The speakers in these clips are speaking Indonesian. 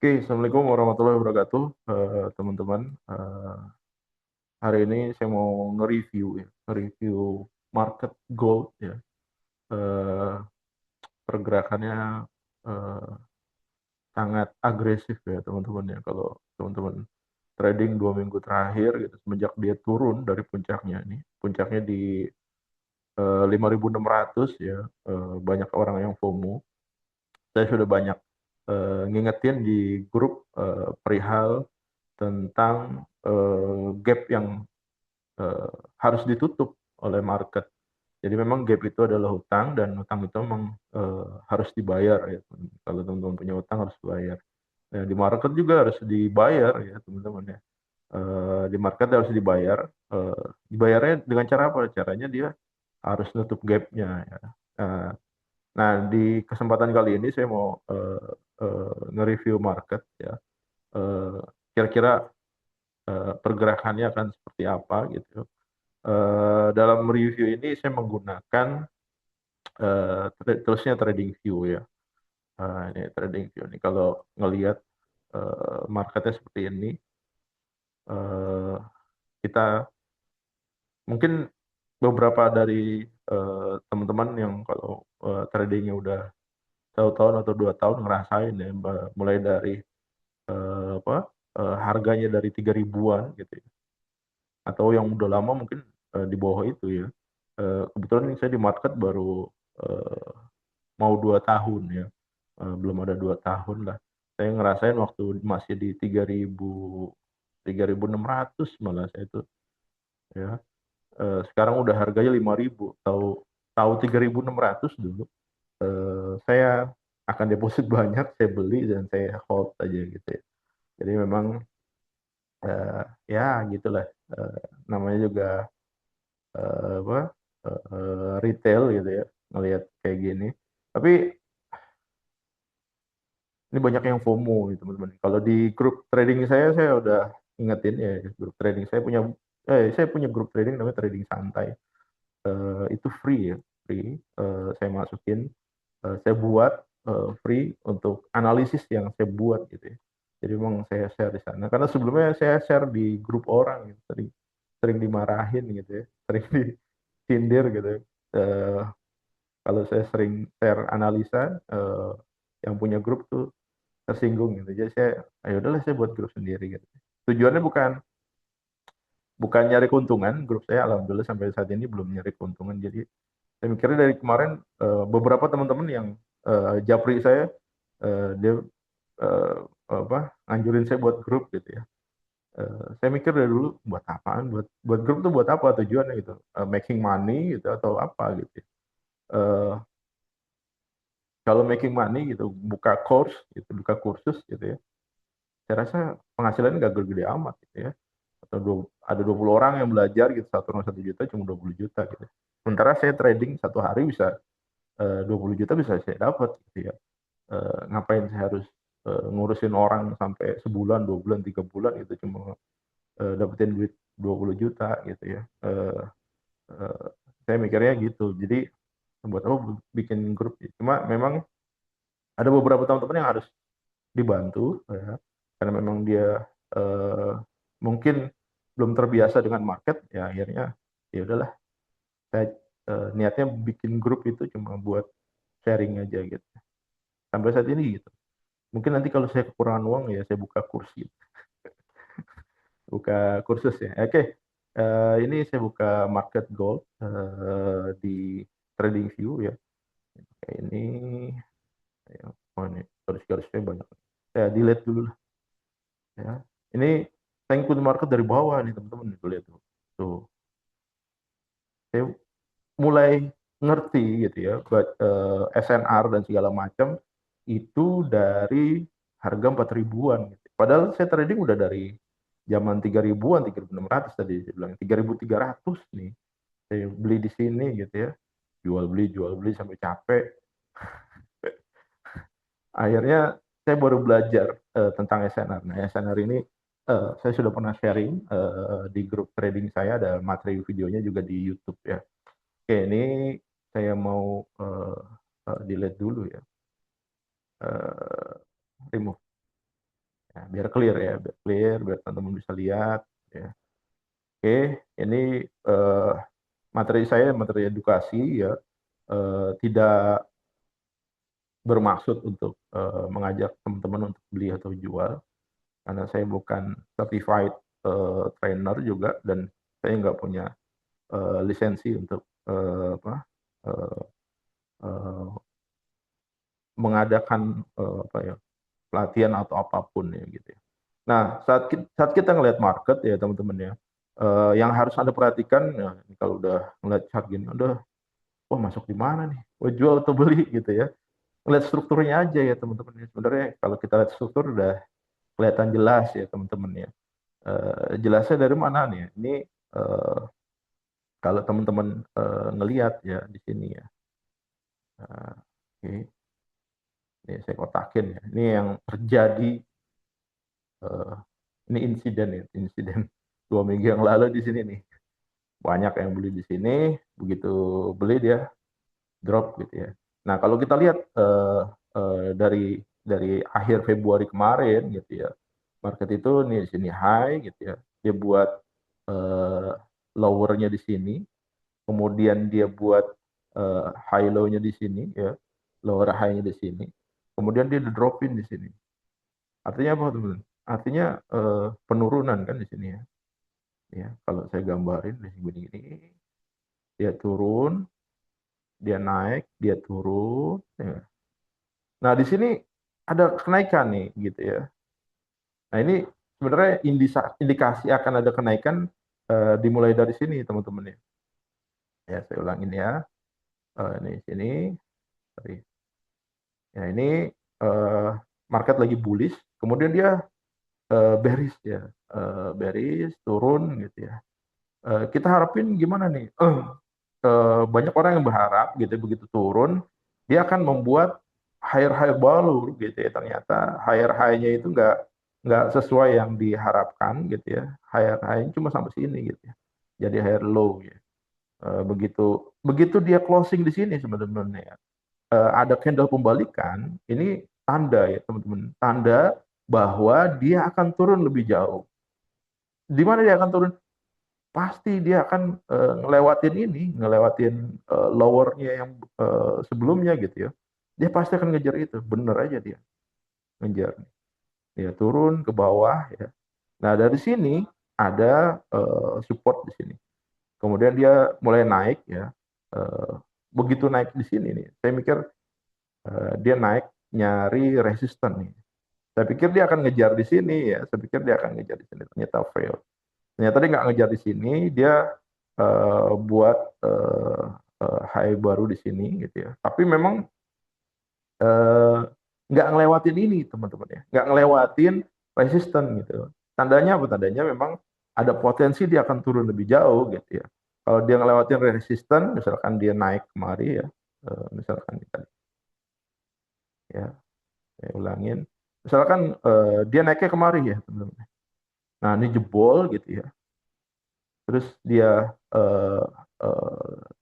Oke, Assalamualaikum warahmatullahi wabarakatuh, teman-teman. Hari ini saya mau nge-review ya, nge-review market gold ya. Eh, Pergerakannya eh, sangat agresif ya teman-teman ya. Kalau teman-teman trading 2 minggu terakhir gitu, semenjak dia turun dari puncaknya ini, puncaknya di 5.600 ya, banyak orang yang FOMO. Saya sudah banyak ngingetin di grup perihal tentang gap yang eh, harus ditutup oleh market. Jadi memang gap itu adalah hutang dan hutang itu memang harus dibayar ya. Kalau teman-teman punya hutang harus dibayar. Nah, di market juga harus dibayar ya teman-teman ya. Di market harus dibayar. Dibayarnya dengan cara apa? Caranya dia harus nutup gapnya ya. Eh, Nah, di kesempatan kali ini saya mau nge-review market ya. Eh, Kira-kira pergerakannya akan seperti apa gitu. Dalam review ini saya menggunakan terusnya trading view ya. Ini trading view ini kalau ngelihat marketnya seperti ini, eh, kita mungkin beberapa dari teman-teman yang kalau tradingnya udah 1 tahun atau 2 tahun ngerasain ya, mulai dari apa harganya dari 3 ribuan gitu ya, atau yang udah lama mungkin di bawah itu ya. Kebetulan ini saya di market baru eh, mau 2 tahun ya. Belum ada 2 tahun lah. Saya ngerasain waktu masih di 3.600 malah saya itu ya. Sekarang udah harganya 5.000. Tahu tahu 3.600 dulu. Saya akan deposit banyak, saya beli dan saya hold aja gitu ya. Jadi memang ya gitulah. Eh, Namanya juga apa retail gitu ya, ngelihat kayak gini. Tapi ini banyak yang FOMO gitu teman-teman. Kalau di grup trading saya udah ingetin ya, grup trading saya punya grup trading namanya trading santai. Itu free ya, free. Saya masukin, saya buat free untuk analisis yang saya buat gitu ya. Jadi memang saya share di sana. Karena sebelumnya saya share di grup orang gitu, sering sering dimarahin gitu ya, sering disindir gitu. Ya. Kalau saya sering share analisa, yang punya grup tuh tersinggung gitu. Jadi saya, ayo udahlah saya buat grup sendiri gitu. Tujuannya bukan bukan nyari keuntungan, grup saya alhamdulillah sampai saat ini belum nyari keuntungan. Jadi saya mikirnya dari kemarin beberapa teman-teman yang japri saya, dia eh, apa anjurin saya buat grup gitu ya. Saya mikir dari dulu buat apaan, buat buat grup tuh buat apa tujuannya gitu. Making money gitu atau apa gitu ya. Eh, Kalau making money gitu, buka course gitu, buka kursus gitu ya. Saya rasa penghasilannya nggak gede-gede amat gitu ya. Atau ada 20 orang yang belajar gitu, satu orang 1 juta cuma 20 juta gitu. Sementara saya trading satu hari bisa 20 juta bisa saya dapat gitu ya. Ngapain saya harus ngurusin orang sampai sebulan, 2 bulan, 3 bulan gitu cuma dapetin duit 20 juta gitu ya. Eh, saya mikirnya gitu. Jadi buat apa bikin grup ya. Cuma memang ada beberapa teman-teman yang harus dibantu ya. Karena memang dia eh, mungkin belum terbiasa dengan market ya, akhirnya ya udahlah, saya niatnya bikin grup itu cuma buat sharing aja gitu sampai saat ini gitu. Mungkin nanti kalau saya kekurangan uang ya saya buka kursi, buka kursus ya. Oke. Ini saya buka market gold di TradingView ya. Kayak ini ya. Oh ini garis-garisnya banyak, saya delete dulu lah ya. Ini saya ikutin market dari bawah nih teman-teman, tuh lihat tuh. Saya mulai ngerti gitu ya, SNR dan segala macam itu dari harga 4 ribuan gitu. Padahal saya trading udah dari zaman 3 ribuan, 3.600 tadi saya bilang 3.300 nih. Saya beli di sini gitu ya. Jual beli sampai capek. Akhirnya saya baru belajar tentang SNR. Nah, SNR ini saya sudah pernah sharing di grup trading saya, ada materi videonya juga di YouTube ya. Oke, ini saya mau delete dulu ya. Eh, Remove. Ya, biar clear ya, biar teman-teman bisa lihat. Ya. Oke, ini materi saya materi edukasi ya, tidak bermaksud untuk mengajak teman-teman untuk beli atau jual, karena saya bukan certified trainer juga, dan saya nggak punya lisensi untuk eh, eh, mengadakan apa ya, pelatihan atau apapun ya gitu ya. Nah, saat kita ngelihat market ya teman-teman ya, yang harus Anda perhatikan ya, kalau udah ngeliat chart gini, udah wah masuk di mana nih? Wah jual atau beli gitu ya. Ngeliat strukturnya aja ya teman-teman ya. Sebenarnya kalau kita lihat struktur udah kelihatan jelas ya teman-teman ya. Jelasnya dari mana nih? Ini eh, kalau teman-teman ngelihat ya di sini ya. Oke, ini saya kotakin ya. Ini yang terjadi, eh, ini insiden ya, insiden 2 minggu yang lalu di sini nih. Banyak yang beli di sini, begitu beli dia drop gitu ya. Nah, kalau kita lihat dari akhir Februari kemarin gitu ya, market itu nih di sini high gitu ya. Dia buat eh, lowernya di sini, kemudian dia buat high low-nya di sini ya, lower high-nya di sini. Kemudian dia dropin di sini. Artinya apa, teman-teman? Artinya penurunan kan di sini ya. Ya, kalau saya gambarin di sini gini, dia turun, dia naik, dia turun. Ya. Nah, di sini ada kenaikan nih, gitu ya. Nah, ini sebenarnya indikasi akan ada kenaikan dimulai dari sini, teman-teman ya. Ya, saya ulangin ya. Ini sini. Sorry. Ya, ini eh, market lagi bullish, kemudian dia bearish ya, bearish turun gitu ya. Kita harapin gimana nih? Banyak orang yang berharap gitu begitu turun dia akan membuat higher high baru gitu ya. Ternyata higher high-nya itu nggak sesuai yang diharapkan gitu ya. Higher high-nya cuma sampai sini gitu ya. Jadi higher low ya. Begitu begitu dia closing di sini sebenarnya ada candle pembalikan, ini tanda ya teman-teman, tanda bahwa dia akan turun lebih jauh. Di mana dia akan turun? Pasti dia akan ngelewatin ini, ngelewatin lowernya yang sebelumnya gitu ya. Dia pasti akan ngejar itu, bener aja dia ngejar. Ya turun ke bawah ya. Nah dari sini ada support di sini. Kemudian dia mulai naik ya. Eh, Begitu naik di sini nih, saya mikir dia naik nyari resisten nih. Saya pikir dia akan ngejar di sini ya. Saya pikir dia akan ngejar di sini. Ternyata fail. Ternyata dia nggak ngejar di sini. Dia buat high baru di sini gitu ya. Tapi memang eh, nggak ngelewatin ini teman-teman ya. Nggak ngelewatin resisten gitu. Tandanya apa? Tandanya memang ada potensi dia akan turun lebih jauh gitu ya. Kalau dia ngelewatin resisten, misalkan dia naik kemari ya, misalkan kita ya, saya ulangin. Misalkan dia naiknya kemari ya teman-teman. Nah ini jebol gitu ya. Terus dia eh,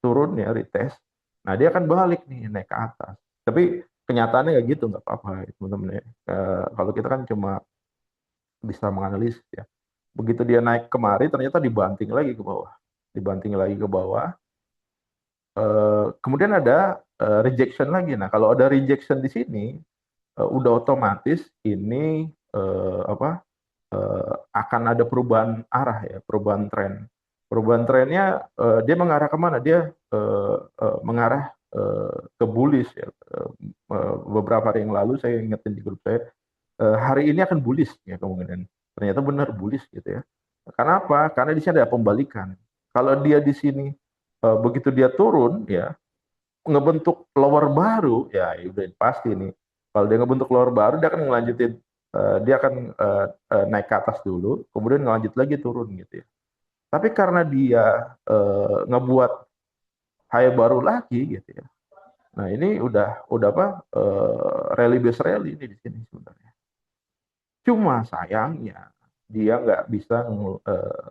turun ya retest. Nah dia akan balik nih naik ke atas. Tapi kenyataannya nggak gitu, nggak apa-apa ya, teman-teman ya. Kalau kita kan cuma bisa menganalisis ya. Begitu dia naik kemari ternyata dibanting lagi ke bawah, dibanting lagi ke bawah. Kemudian ada rejection lagi. Nah kalau ada rejection di sini udah otomatis ini apa akan ada perubahan arah ya, perubahan tren. Perubahan trennya dia mengarah kemana? Dia mengarah ke bullish ya. Beberapa hari yang lalu saya ingetin di grup saya, hari ini akan bullish ya kemungkinan. Ternyata benar bullish gitu ya. Karena apa? Karena di sini ada pembalikan. Kalau dia di sini begitu dia turun ya, ngebentuk lower baru, ya udah pasti nih. Kalau dia ngebentuk lower baru, dia akan ngelanjutin, dia akan naik ke atas dulu, kemudian ngelanjut lagi turun gitu ya. Tapi karena dia ngebuat high baru lagi gitu ya. Nah ini udah apa? Rally base rally ini di sini sebenarnya. Cuma sayangnya dia nggak bisa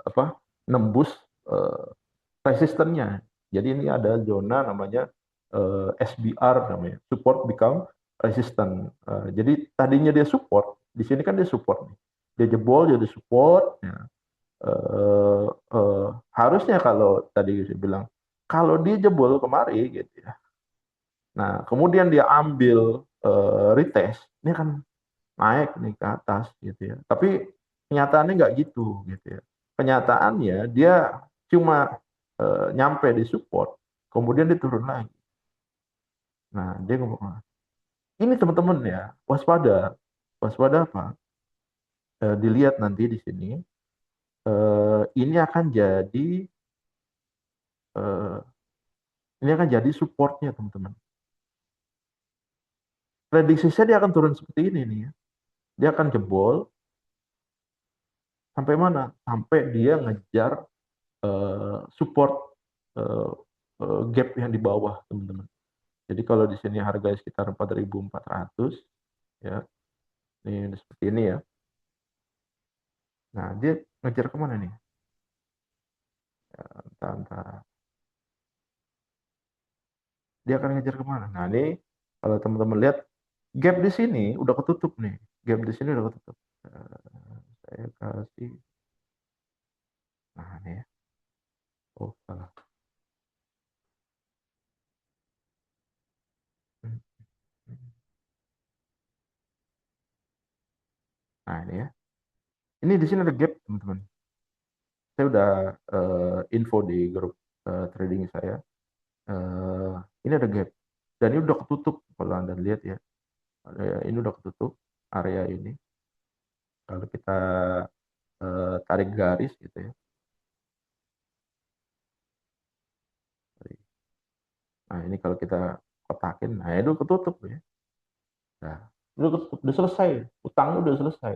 apa nembus eh, resistennya. Jadi ini ada zona namanya SBR namanya, support become resistant. Jadi tadinya dia support, Di sini kan dia support nih. Dia jebol jadi support. Ya. Eh, harusnya kalau tadi saya bilang, kalau dia jebol kemari gitu ya. Nah, kemudian dia ambil retest, ini kan naik nih ke atas gitu ya. Tapi kenyataannya nggak gitu gitu ya. Kenyataannya dia cuma nyampe di support, kemudian dia turun lagi. Nah, dia ngomong, ini teman-teman ya, waspada. Waspada apa? Dilihat nanti di sini, ini akan jadi eh, supportnya teman-teman. Prediksi saya dia akan turun seperti ini nih ya. Dia akan jebol sampai mana? Sampai dia ngejar support eh, gap yang di bawah teman-teman. Jadi kalau di sini harga sekitar 4.400 ya, ini seperti ini ya. Nah, dia ngejar kemana nih? Ya, entah. Dia akan ngejar kemana? Nah, ini kalau teman-teman lihat gap di sini udah ketutup nih. Gap di sini udah ketutup. Saya kasih, nah ini ya. Oh, salah. Nah, ini ya. Ini di sini ada gap, teman-teman. Saya udah info di grup trading saya. Eh, ini ada gap. Dan ini udah ketutup kalau Anda lihat ya. Ini udah ketutup area ini. Kalau kita tarik garis gitu ya. Nah, ini kalau kita kotakin, nah itu ketutup ya. Nah, udah ketutup, udah selesai. Utangnya udah selesai.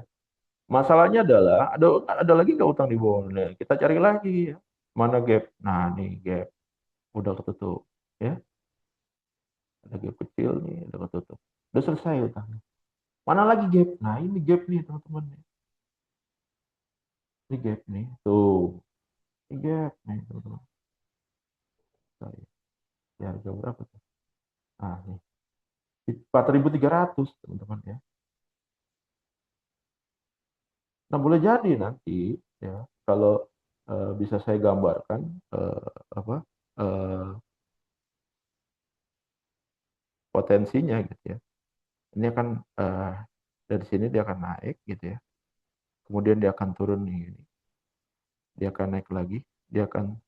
Masalahnya adalah ada lagi nggak utang di bawah? Nah, kita cari lagi ya. Mana gap? Nah, nih gap udah ketutup ya. Ada gap kecil nih, udah ketutup. Udah selesai utangnya. Mana lagi gap? Nah, ini gap nih teman-teman. Ini gap nih. Tuh, ini gap nih teman-teman. Saya ya, harga berapa tuh? Ah, nih. 4.300 teman-teman ya. Nah, boleh jadi nanti ya kalau bisa saya gambarkan apa eh, potensinya gitu ya. Ini akan dari sini dia akan naik gitu ya. Kemudian dia akan turun nih, dia akan naik lagi, dia akan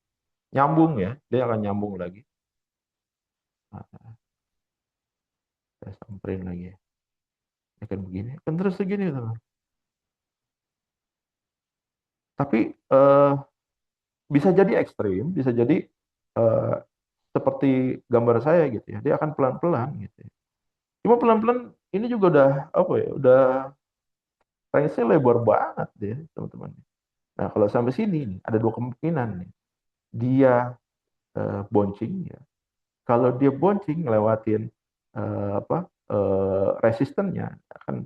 nyambung ya, dia akan nyambung lagi. Nah, saya samperin lagi ya. Dia akan begini, kan terus segini teman. Tapi bisa jadi ekstrim, bisa jadi eh, seperti gambar saya gitu ya. Dia akan pelan-pelan gitu ya. Cuma pelan-pelan ini juga udah apa ya, udah range-nya lebar banget deh teman-teman. Nah, kalau sampai sini nih, ada dua kemungkinan nih. Dia bouncing ya. Kalau dia bouncing ngelewatin apa resistennya akan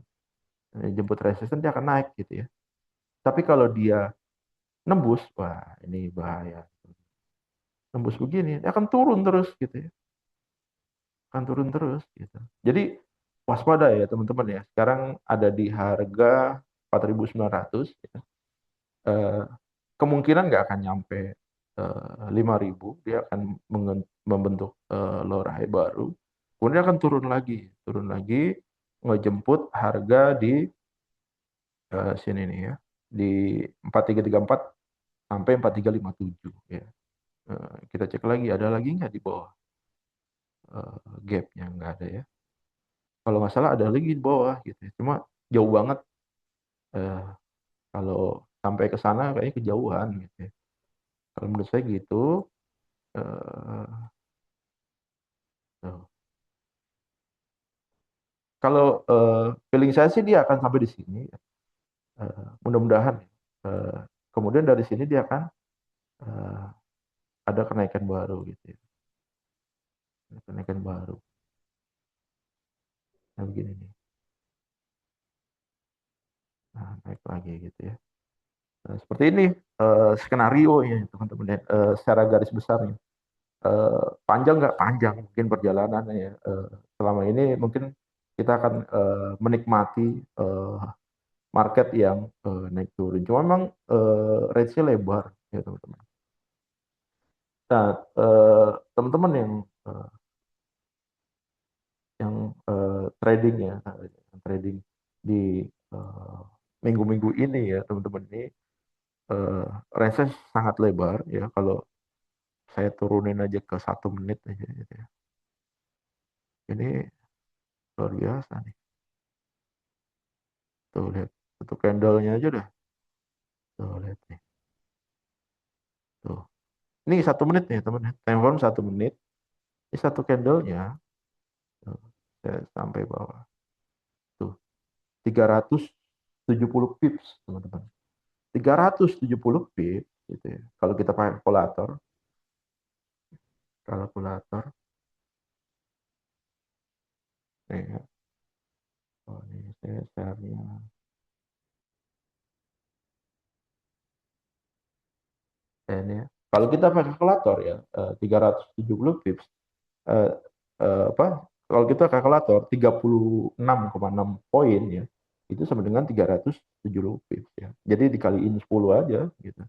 jemput resisten dia akan naik gitu ya. Tapi kalau dia nembus, wah ini bahaya. Nembus begini, dia akan turun terus gitu ya. Akan turun terus gitu. Jadi waspada ya teman-teman ya. Sekarang ada di harga 4.900 ya. Eh, kemungkinan nggak akan nyampe 5.000, dia akan membentuk lower high baru. Kemudian akan turun lagi ngejemput harga di sini nih ya, di 4.334 sampai 4.357 ya. Kita cek lagi, ada lagi nggak di bawah gapnya, nggak ada ya. Kalau nggak salah ada lagi di bawah gitu ya. Cuma jauh banget, eh, kalau sampai ke sana kayaknya kejauhan gitu ya. Kalau menurut saya gitu. eh, tuh. Kalau feeling saya sih dia akan sampai di sini. Mudah-mudahan. Eh, kemudian dari sini dia akan eh, ada kenaikan baru gitu ya. Kenaikan baru. Nah, begini nih. Nah, naik lagi gitu ya. Nah, seperti ini skenario ya teman-teman ya. Secara garis besarnya. Panjang nggak panjang mungkin perjalanannya ya. Selama ini mungkin kita akan menikmati market yang naik turun. Cuma memang range-nya lebar ya teman-teman. Nah, teman-teman eh, yang trading ya, trading di eh, minggu-minggu ini ya teman-teman ini eh, range sangat lebar ya. Kalau saya turunin aja ke 1 menit aja gitu ya. Ini luar biasa nih. Tuh lihat, satu candlenya aja dah. Tuh lihat nih. Tuh. Ini 1 menit nih teman. Time frame 1 menit. Ini satu candlenya. Tuh, saya sampai bawah. Tuh 370 pips teman-teman. 370 pips gitu ya. Kalau kita pakai kalkulator nih ya. Oh, ini saya share-nya. Ini ya. Kalau kita pakai kalkulator ya 370 pips eh, apa kalau kita kalkulator 36,6 poin ya itu sama dengan 370 pips ya. Jadi dikaliin 10 aja gitu.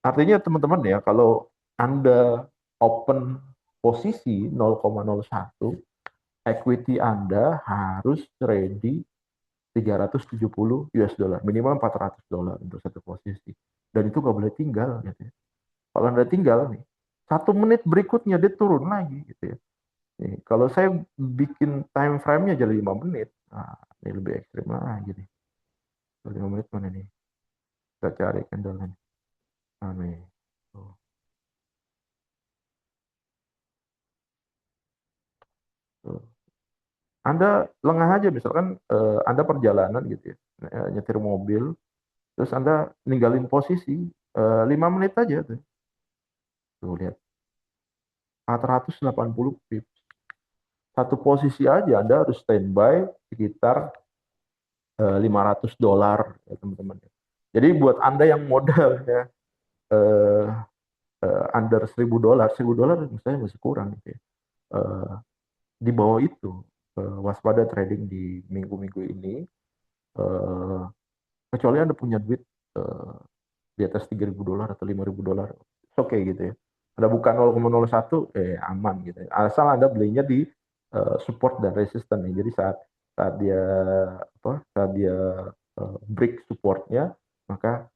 Artinya teman-teman ya kalau Anda open posisi 0,01 equity Anda harus ready 370 US dollar, minimal 400 dolar untuk satu posisi. Dan itu nggak boleh tinggal gitu ya. Kalau Anda tinggal nih, 1 menit berikutnya dia turun lagi gitu ya. Nih, kalau saya bikin time frame-nya jadi 5 menit, nah, ini lebih ekstrim lagi nih. 5 menit mana nih? Kita cari candle-nya. Nah, nih. Tuh, tuh. Anda lengah aja, misalkan Anda perjalanan gitu ya, nyetir mobil, terus Anda ninggalin posisi 5 menit aja tuh. Tuh lihat, 480 pip. Satu posisi aja Anda harus standby sekitar 500 dolar ya teman-teman. Jadi buat Anda yang modal ya eh, under 1.000 dolar, 1.000 dolar misalnya masih kurang gitu ya. Eh, di bawah itu waspada trading di minggu-minggu ini. Eh, kecuali Anda punya duit eh, di atas 3.000 dolar atau 5.000 dolar, oke okay, gitu ya. Anda buka 0,01 aman gitu ya. Asal Anda belinya di support dan resisten nih. Jadi saat saat dia saat dia break supportnya maka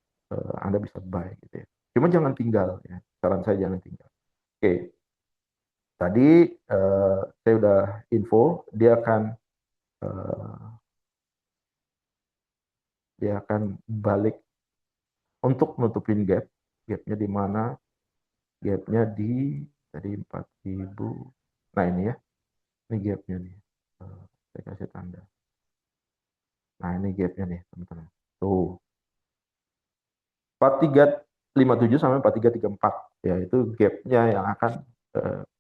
Anda bisa buy gitu ya. Cuma jangan tinggal ya. Saran saya jangan tinggal. Oke, okay. Tadi saya udah info eh, dia akan balik untuk nutupin gapnya di mana? Gapnya di tadi 4.000. Nah ini ya, ini gapnya nih. Saya kasih tanda. Nah ini gapnya nih teman-teman. Tuh 4357 sampai 4334 ya itu gapnya yang akan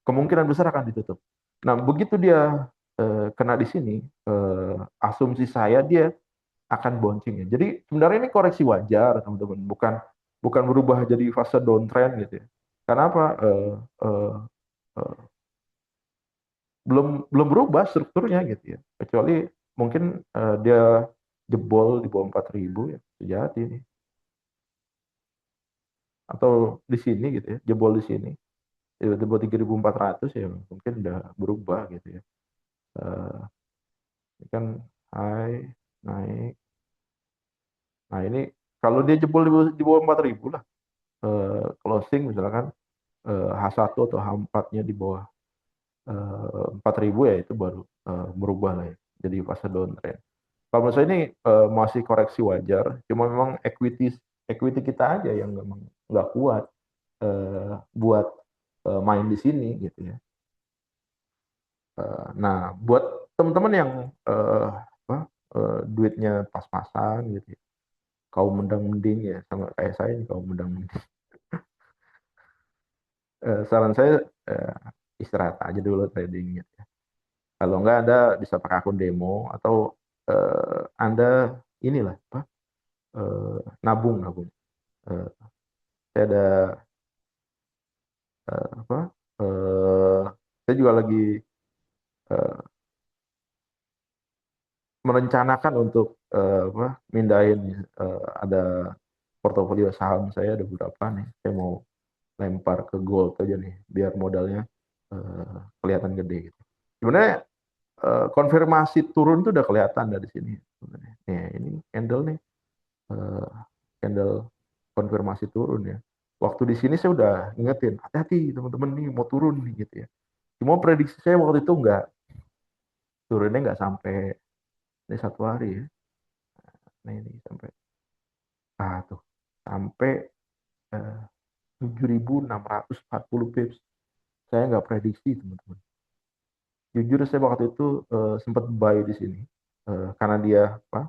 kemungkinan besar akan ditutup. Nah begitu dia kena di sini, asumsi saya dia akan bouncing ya. Jadi sebenarnya ini koreksi wajar teman-teman, bukan bukan berubah jadi fase downtrend gitu ya. Karena apa? Eh, belum belum berubah strukturnya gitu ya. Kecuali mungkin dia jebol di bawah 4.000 ya, sejati nih. Atau di sini gitu ya, jebol di sini. Tiba-tiba 3.400 ya mungkin udah berubah gitu ya. Eh, ini kan high, naik. Nah ini kalau dia jebol di bawah 4.000 lah, closing misalkan H1 atau H4-nya di bawah 4.000 ya itu baru berubah lah ya. Jadi fase downtrend. Kalau menurut saya ini masih koreksi wajar, cuma memang equity equity kita aja yang memang nggak kuat buat main di sini gitu ya. Nah, buat teman-teman yang apa, duitnya pas-pasan gitu ya, kaum mendang-mending ya sama kayak saya nih kaum mendang-mending. Saran saya eh, istirahat aja dulu tradingnya. Kalau nggak Anda bisa pakai akun demo atau Anda inilah apa nabung nabung. Eh, saya ada apa saya juga lagi eh, merencanakan untuk mindahin ada portofolio saham saya ada beberapa nih. Saya mau lempar ke gold aja nih biar modalnya kelihatan gede gitu. Sebenarnya konfirmasi turun tuh udah kelihatan dari sini. Nih, ini candle nih, eh, candle konfirmasi turun ya. Waktu di sini saya udah ingetin, hati-hati teman-teman nih mau turun nih gitu ya. Cuma prediksi saya waktu itu nggak turunnya nggak sampai ini 1 hari ya. Nah ini sampai tuh sampai eh, 7.640 pips. Saya nggak prediksi teman-teman. Jujur saya waktu itu sempat buy di sini karena dia apa?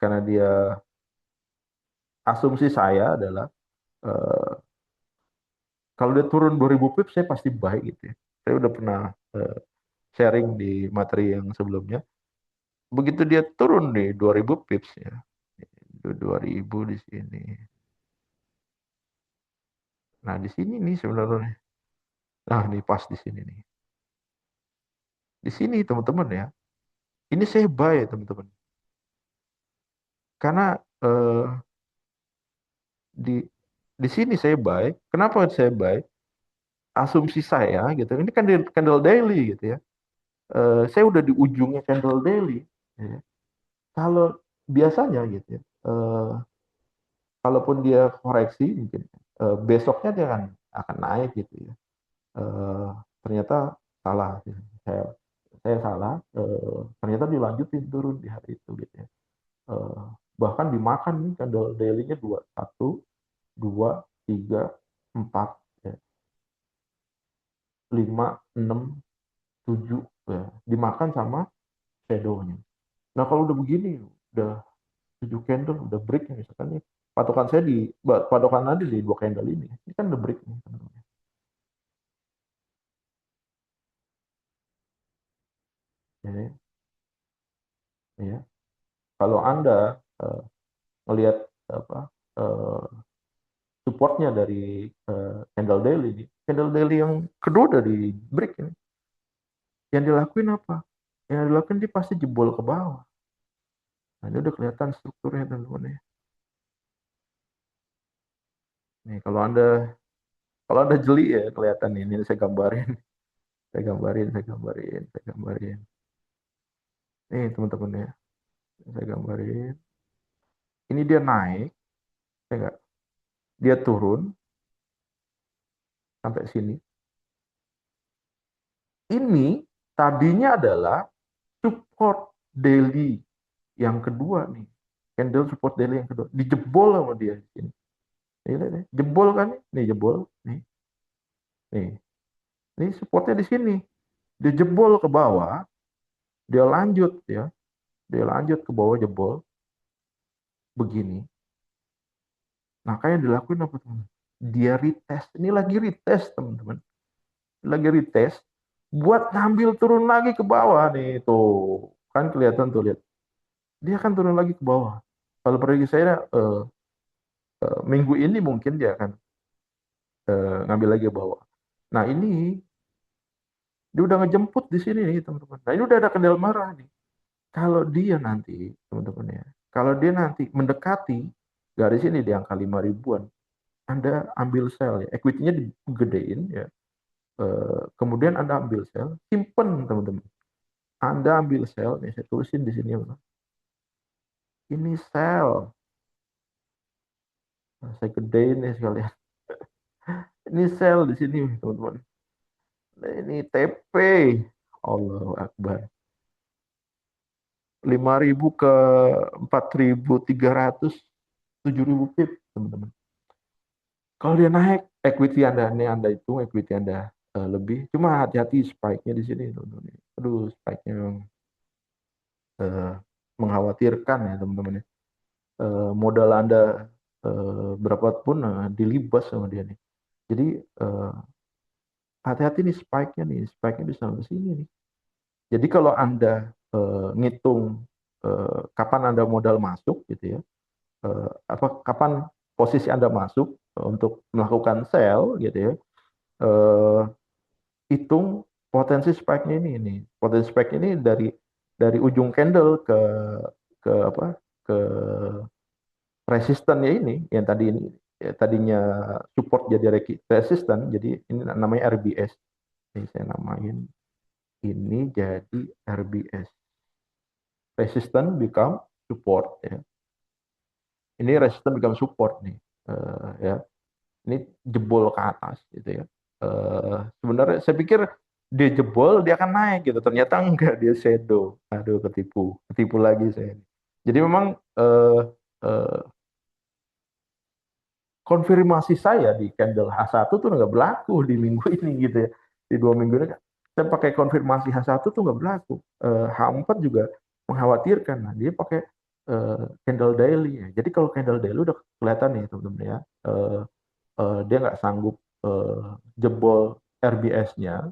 Karena dia asumsi saya adalah eh, kalau dia turun 2.000 pips saya pasti buy gitu ya. Saya udah pernah eh, sharing di materi yang sebelumnya. Begitu dia turun nih 2.000 pips ya. 2.000 di sini. Nah, di sini nih sebenarnya. Nah, ini pas di sini nih. Di sini teman-teman ya. Ini saya buy ya teman-teman. Karena di di sini saya buy. Kenapa saya buy? Asumsi saya gitu. Ini kan candle daily gitu ya. Saya udah di ujungnya candle daily. Ya. Kalau biasanya gitu ya. Kalaupun dia koreksi mungkin besoknya dia akan naik gitu ya. Eh, Ternyata salah. Saya saya salah. Ternyata dilanjutin turun di hari itu gitu ya. Eh, Bahkan dimakan nih candle daily-nya dua, satu, dua, tiga, empat, ya, lima, enam, tujuh, ya, dimakan sama shadow-nya. Nah kalau udah begini, udah 7 candle, udah break misalkan nih, patokan saya di patokan nanti di 2 candle ini kan udah break nih. Ya, ya. Kalau Anda melihat apa eh, supportnya dari candle daily, candle daily yang kedua dari break ini, yang dilakuin apa? Yang dilakuin dia pasti jebol ke bawah. Nah, ini udah kelihatan strukturnya teman-teman ya. Nih, kalau anda jeli ya kelihatan nih. Ini saya gambarin, saya gambarin. Nih teman-teman ya, saya gambarin. Ini dia naik, ya enggak? Dia turun sampai sini. Ini tadinya adalah support daily yang kedua nih. Candle support daily yang kedua. Dijebol sama dia di sini. Nih, jebol kan nih? Nih jebol. Nih, nih. Ini supportnya di sini. Dia jebol ke bawah, dia lanjut ya. Dia lanjut ke bawah jebol begini. Nah, kayak dilakuin apa teman? Dia retest. Ini lagi retest teman-teman. Lagi retest buat ngambil turun lagi ke bawah nih tuh. Kan kelihatan tuh lihat. Dia akan turun lagi ke bawah. Kalau prediksi saya minggu ini mungkin dia akan ngambil lagi ke bawah. Nah, ini dia udah ngejemput di sini nih teman-teman. Nah, ini udah ada kendala marah nih. Kalau dia nanti, teman-teman ya, kalau dia nanti mendekati garis ini di angka 5 ribuan, Anda ambil sell ya, equity-nya digedein ya. Kemudian Anda ambil sell, simpen teman-teman. Anda ambil sell, nih saya tulisin di sini. Ini sell. Nah, saya gedein nih sekalian. Ini sell di sini teman-teman. Nah, ini TP. Allahu Akbar. 5.000 ke 4.300, 7.000 pip teman-teman. Kalau dia naik, equity Anda ini Anda hitung equity Anda lebih. Cuma hati-hati spike-nya di sini, teman-teman. Aduh, spike-nya memang eh, mengkhawatirkan ya, teman-teman. Modal Anda berapapun dilibas sama dia nih. Jadi hati-hati nih spike-nya nih. Spike-nya bisa ke sini nih. Jadi kalau Anda ngitung kapan Anda modal masuk gitu ya. Kapan posisi Anda masuk untuk melakukan sell gitu ya. eh, Hitung potensi spike-nya ini. Potensi spike ini dari dari ujung candle ke apa ke resistannya ini yang tadi ini ya, tadinya support jadi resisten, jadi ini namanya RBS. Ini saya namain ini jadi RBS, resistance become support ya. Ini resistance become support nih. Ya. Ini jebol ke atas gitu ya. Sebenarnya saya pikir dia jebol dia akan naik gitu. Ternyata enggak, dia shadow. Aduh, ketipu lagi saya. Jadi memang eh, konfirmasi saya di candle H1 tuh nggak berlaku di minggu ini gitu ya. Di 2 minggu ini saya pakai konfirmasi H1 tuh nggak berlaku. H4 juga mengkhawatirkan. Nah, dia pakai candle daily ya. Jadi kalau candle daily udah kelihatan nih teman-teman ya. Dia nggak sanggup jebol RBS-nya.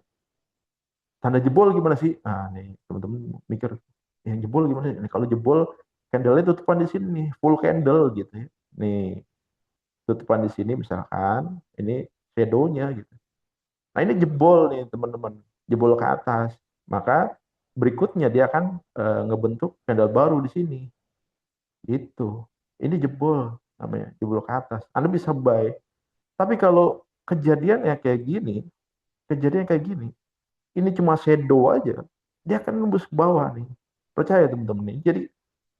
Tanda jebol gimana sih? Nah, nih teman-teman mikir yang jebol gimana sih? Nih, kalau jebol candle-nya tutupan di sini nih, full candle gitu ya. Nih, tutupan di sini misalkan, ini shadow-nya gitu. Nah, ini jebol nih teman-teman, jebol ke atas. Maka berikutnya dia akan ngebentuk candle baru di sini. Itu. Ini jebol namanya, jebol ke atas. Anda bisa buy. Tapi kalau kejadian ya kayak gini, kejadian kayak gini, ini cuma shadow aja, dia akan nembus ke bawah nih. Percaya teman-teman nih. Jadi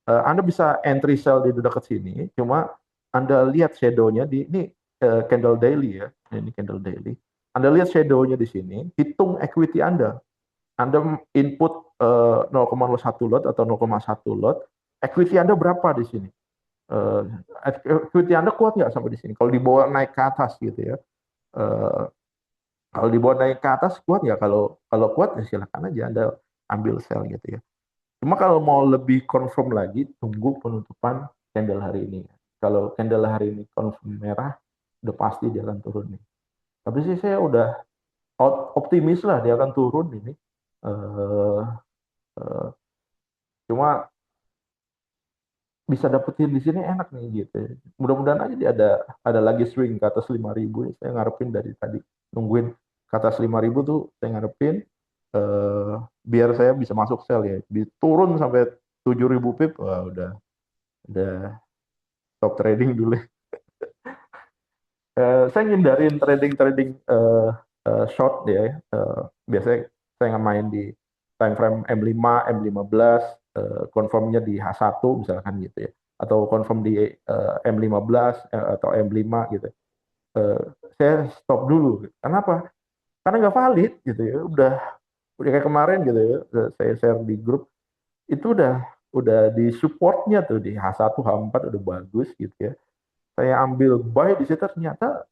Anda bisa entry sell di dekat sini, cuma Anda lihat shadow-nya di ini candle daily ya. Ini candle daily. Anda lihat shadow-nya di sini, hitung equity Anda. Anda input 0,01 lot atau 0,1 lot, equity Anda berapa di sini? Eh, Equity Anda kuat nggak sampai di sini? Kalau dibawa naik ke atas gitu ya. Eh, Kalau dibawa naik ke atas kuat nggak? Kalau kalau kuat ya silakan aja Anda ambil sell gitu ya. Cuma kalau mau lebih confirm lagi, tunggu penutupan candle hari ini. Kalau candle hari ini confirm merah, udah pasti dia akan turun nih. Tapi sih saya udah optimis lah dia akan turun ini. Eh, eh, Cuma bisa dapetin di sini enak nih gitu. Mudah-mudahan aja dia ada lagi swing ke atas 5.000. Saya ngarepin dari tadi nungguin ke atas 5.000 tuh saya ngarepin biar saya bisa masuk sell ya. Turun sampai 7.000 pip, wah udah stop trading dulu. Saya ngindarin trading-trading short ya. Biasanya saya nggak main di time frame M5, M15, confirmnya di H1 misalkan gitu ya. Atau confirm di M15 atau M5 gitu. Eh, saya stop dulu. Kenapa? Karena nggak valid gitu ya. Udah kayak kemarin gitu ya. Saya share di grup itu udah di supportnya tuh di H1, H4 udah bagus gitu ya. Saya ambil buy di situ ternyata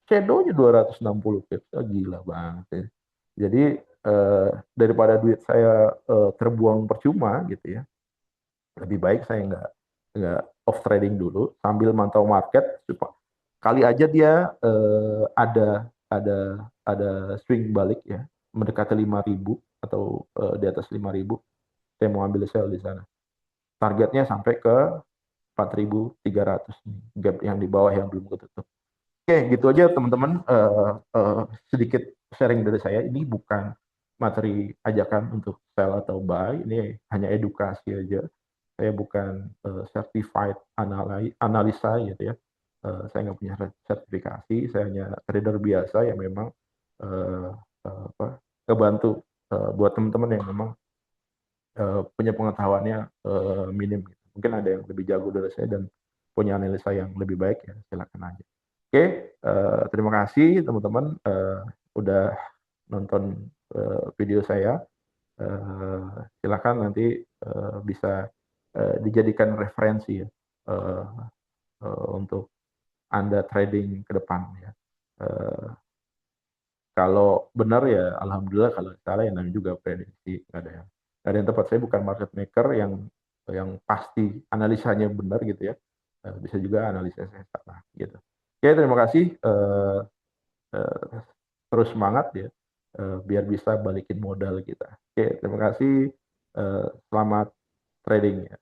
shadow-nya 260 pips. Oh, gila banget ya. Jadi daripada duit saya terbuang percuma gitu ya, lebih baik saya nggak off trading dulu sambil mantau market. Kali aja dia ada swing balik ya mendekati 5.000 atau di atas 5.000, saya mau ambil sell di sana. Targetnya sampai ke 4.300 nih, gap yang di bawah yang belum ketutup. Oke, gitu aja teman-teman. Sedikit sharing dari saya. Ini bukan materi ajakan untuk sell atau buy. Ini hanya edukasi aja. Saya bukan certified analisa gitu ya. Saya nggak punya sertifikasi. Saya hanya trader biasa yang memang uh, kebantu buat teman-teman yang memang punya pengetahuannya minim. Gitu. Mungkin ada yang lebih jago dari saya dan punya analisa yang lebih baik ya silakan aja. Oke, terima kasih teman-teman udah nonton video saya. Silakan nanti bisa dijadikan referensi ya untuk Anda trading ke depan ya. Kalau benar ya alhamdulillah, kalau salah ya namanya juga prediksi, nggak ada yang tepat. Saya bukan market maker yang pasti analisanya benar gitu ya. Bisa juga analisa saya salah gitu. Oke, terima kasih. Terus semangat ya biar bisa balikin modal kita. Oke, terima kasih. Selamat trading ya.